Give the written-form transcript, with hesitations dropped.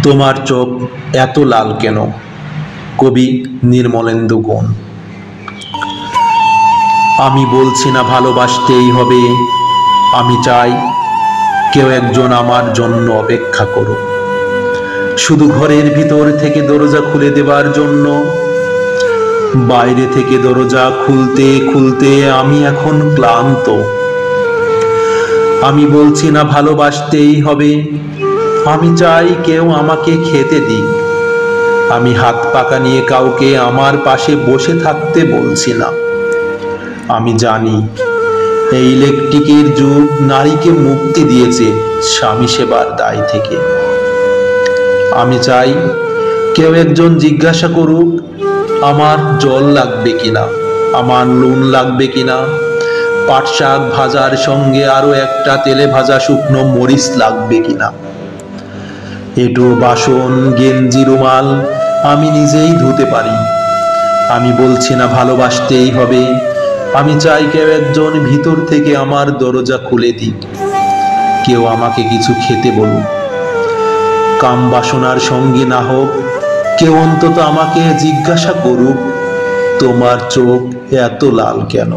তোমার চোখ এত লাল কেন? কবি নির্মলেন্দু গুণ। আমি বলছি না ভালোবাসতেই হবে, আমি চাই কেউ একজন আমার জন্য অপেক্ষা করুক, শুধু ঘরের ভিতর থেকে দরজা খুলে দেবার জন্য। বাইরে থেকে দরজা খুলতে খুলতে আমি এখন ক্লান্ত। আমি বলছি না ভালোবাসতেই হবে, আমি চাই কেউ আমাকে খেতে দিক। আমি হাত পাকা নিয়ে কাউকে আমার পাশে বসে থাকতে বলছি না। আমি জানি এই ইলেকট্রিকের যুগ নারীকে মুক্তি দিয়েছে স্বামী সেবার দায় থেকে। আমি চাই কেউ একজন জিজ্ঞাসা করুক, আমার জল লাগবে কিনা, আমার নুন লাগবে কিনা, পাট শাক ভাজার সঙ্গে আরো একটা তেলে ভাজা শুকনো মরিচ লাগবে কিনা। এঁটো বাসন গেঞ্জি রুমাল আমি নিজেই ধুতে পারি। আমি বলছি না ভালোবাসতেই হবে, আমি চাই কেউ একজন ভিতর থেকে আমার দরজা খুলে দিক, কেউ আমাকে কিছু খেতে বলুক। কাম বাসনার সঙ্গী না হোক, কেউ অন্তত আমাকে জিজ্ঞাসা করুক, তোমার চোখ এত লাল কেন?